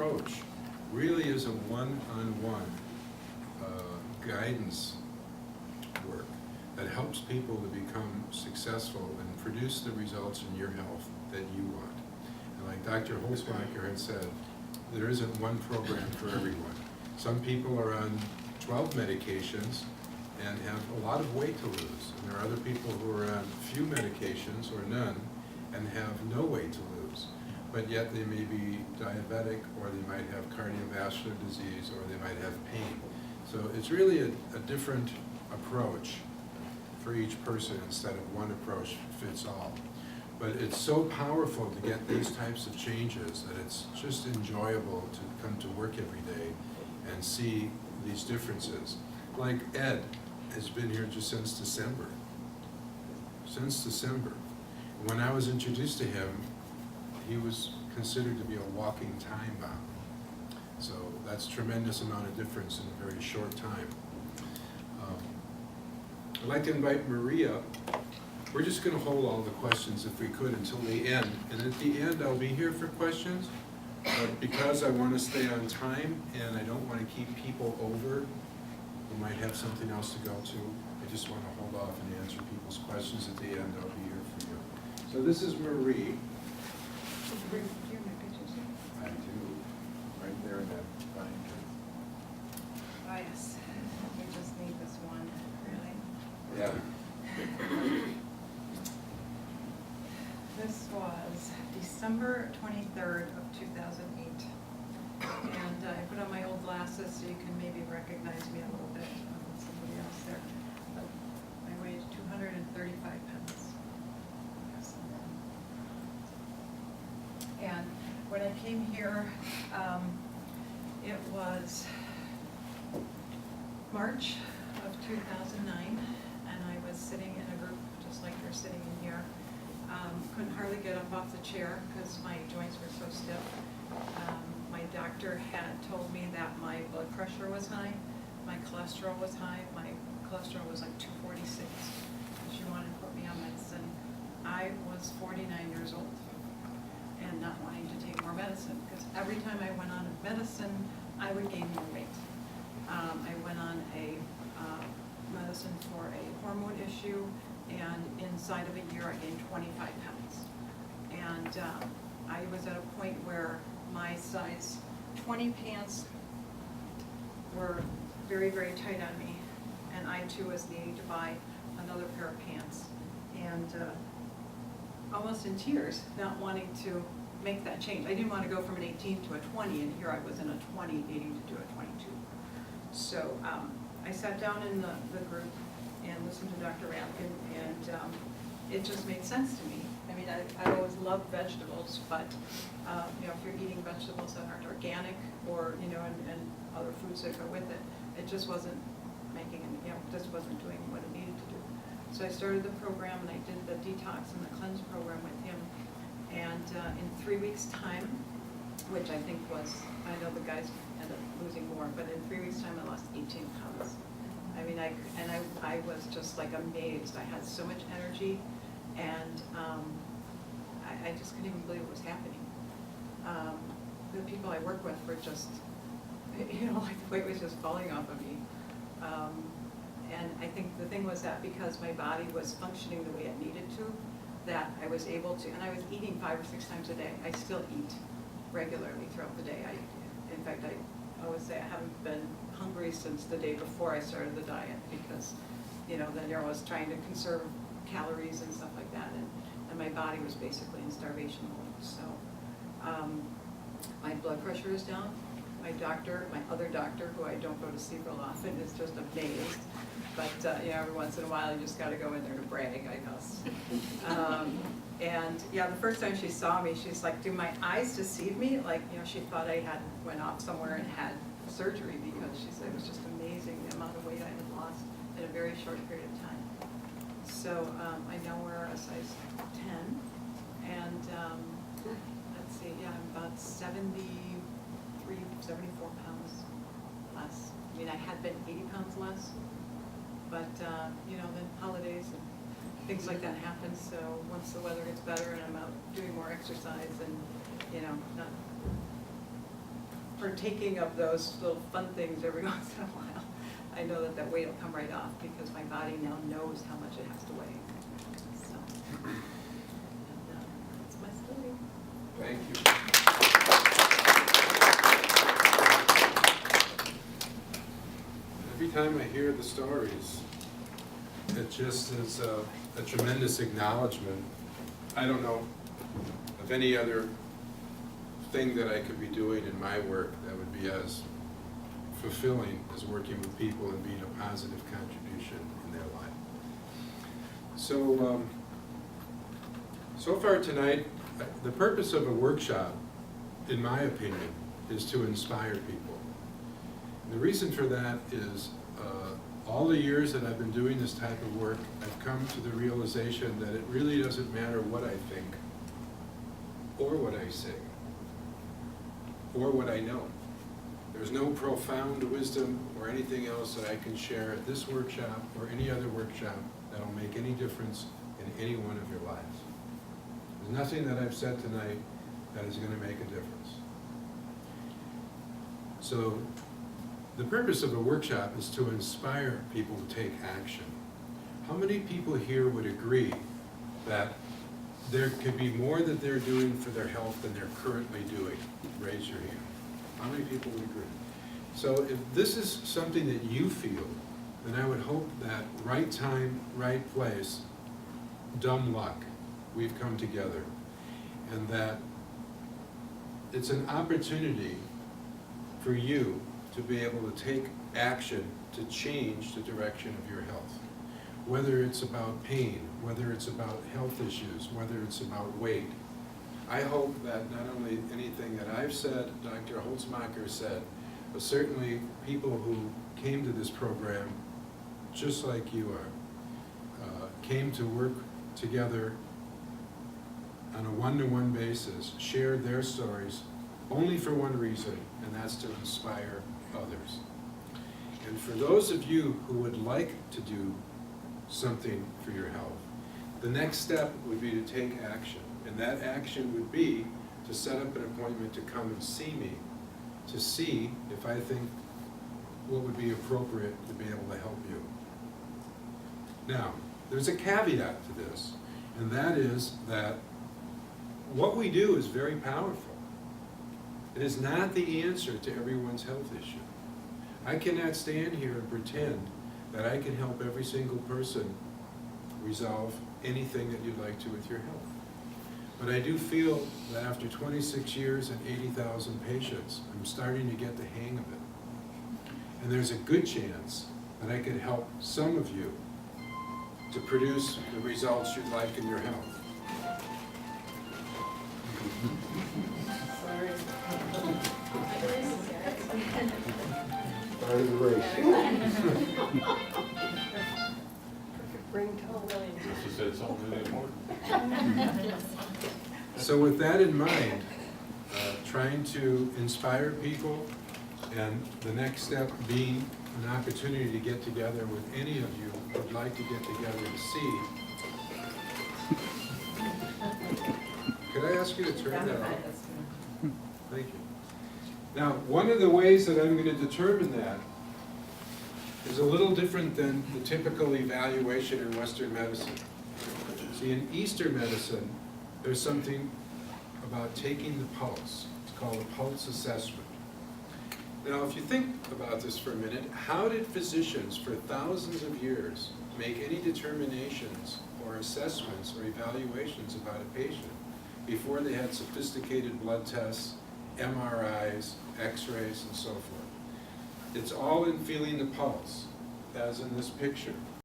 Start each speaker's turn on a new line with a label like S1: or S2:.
S1: approach really is a one-on-one guidance work that helps people to become successful and produce the results in your health that you want. And like Dr. Holzmacher had said, there isn't one program for everyone. Some people are on 12 medications and have a lot of weight to lose. And there are other people who are on few medications or none and have no weight to lose. But yet they may be diabetic, or they might have cardiovascular disease, or they might have pain. So it's really a different approach for each person instead of one approach fits all. But it's so powerful to get these types of changes that it's just enjoyable to come to work every day and see these differences. Like Ed has been here just since December. Since December. When I was introduced to him, he was considered to be a walking time bomb. So that's a tremendous amount of difference in a very short time. I'd like to invite Maria. We're just going to hold all the questions if we could until the end. And at the end, I'll be here for questions. But because I want to stay on time and I don't want to keep people over who might have something else to go to, I just want to hold off and answer people's questions at the end. I'll be here for you. So this is Marie. I do. Right there in that binder.
S2: Oh, yes. We just need this one, really.
S1: Yeah.
S2: This was December 23rd of 2008. And I put on my old glasses so you can maybe recognize me a little bit. Somebody else there. But I weighed 235 pounds. Yes. And when I came here, it was March of 2009, and I was sitting in a group just like you're sitting in here. Couldn't hardly get up off the chair because my joints were so stiff. My doctor had told me that my blood pressure was high, my cholesterol was high. My cholesterol was like 246. She wanted to put me on medicine. I was 49 years old and not wanting to take more medicine, because every time I went on medicine, I would gain more weight. I went on a medicine for a hormone issue, and inside of a year I gained 25 pounds. And I was at a point where my size 20 pants were very, very tight on me, and I too was needing to buy another pair of pants. And almost in tears, not wanting to make that change. I didn't want to go from an 18 to a 20, and here I was in a 20 needing to do a 22. So I sat down in the group and listened to Dr. Rapkin, and it just made sense to me. I mean, I always loved vegetables, but you know, if you're eating vegetables that aren't organic, or you know, and other foods that go with it, it just wasn't making any, you know, just wasn't doing what it needed to do. So I started the program, and I did the detox and the cleanse program with him. And in 3 weeks' time, which I think was, I know the guys ended up losing more, but in 3 weeks' time I lost 18 pounds. I mean, I was just like amazed. I had so much energy, and I just couldn't even believe what was happening. The people I work with were just, you know, like the weight was just falling off of me. And I think the thing was that because my body was functioning the way it needed to, that I was able to, and I was eating 5 or 6 times a day. I still eat regularly throughout the day. In fact, I always say I haven't been hungry since the day before I started the diet, because, you know, then you're always trying to conserve calories and stuff like that, and my body was basically in starvation mode. So my blood pressure is down. My doctor, my other doctor, who I don't go to see real often, is just amazed. But you know, every once in a while, you just got to go in there to brag, I guess. And yeah, the first time she saw me, she's like, "Do my eyes deceive me?" Like, you know, she thought I had went off somewhere and had surgery, because she said it was just amazing the amount of weight I had lost in a very short period of time. So I now wear a size 10, and let's see, yeah, I'm about 73, 74 pounds less. I mean, I had been 80 pounds less, but you know, then holidays and things like that happen. So once the weather gets better and I'm out doing more exercise, and you know, not partaking of those little fun things every once in a while, I know that that weight will come right off because my body now knows how much it has to weigh. So, and, that's my story.
S1: Thank you. Every time I hear the stories, it just is a tremendous acknowledgement. I don't know of any other thing that I could be doing in my work that would be as fulfilling as working with people and being a positive contribution in their life. So, so far tonight, the purpose of a workshop, in my opinion, is to inspire people. And the reason for that is all the years that I've been doing this type of work, I've come to the realization that it really doesn't matter what I think, or what I say, or what I know. There's no profound wisdom or anything else that I can share at this workshop or any other workshop that'll make any difference in any one of your lives. There's nothing that I've said tonight that is going to make a difference. So the purpose of a workshop is to inspire people to take action. How many people here would agree that there could be more that they're doing for their health than they're currently doing? Raise your hand. How many people would agree? So if this is something that you feel, then I would hope that right time, right place, dumb luck, we've come together. And that it's an opportunity for you to be able to take action to change the direction of your health. Whether it's about pain, whether it's about health issues, whether it's about weight. I hope that not only anything that I've said, Dr. Holzmacher said, but certainly people who came to this program, just like you are, came to work together on a one-to-one basis, shared their stories only for one reason, and that's to inspire others. And for those of you who would like to do something for your health, the next step would be to take action. And that action would be to set up an appointment to come and see me, to see if I think what would be appropriate to be able to help you. Now, there's a caveat to this, and that is that what we do is very powerful. It is not the answer to everyone's health issue. I cannot stand here and pretend that I can help every single person resolve anything that you'd like to with your health. But I do feel that after 26 years and 80,000 patients, I'm starting to get the hang of it. And there's a good chance that I could help some of you to produce the results you'd like in your health.
S3: Sorry.
S1: Part of the race.
S4: She said something really important.
S1: So with that in mind, trying to inspire people, and the next step being an opportunity to get together with any of you who would like to get together to see. Could I ask you to turn that off? Thank you. Now, one of the ways that I'm going to determine that is a little different than the typical evaluation in Western medicine. See, in Eastern medicine, there's something about taking the pulse. It's called a pulse assessment. Now, if you think about this for a minute, how did physicians for thousands of years make any determinations or assessments or evaluations about a patient before they had sophisticated blood tests, MRIs, X-rays, and so forth? It's all in feeling the pulse, as in this picture.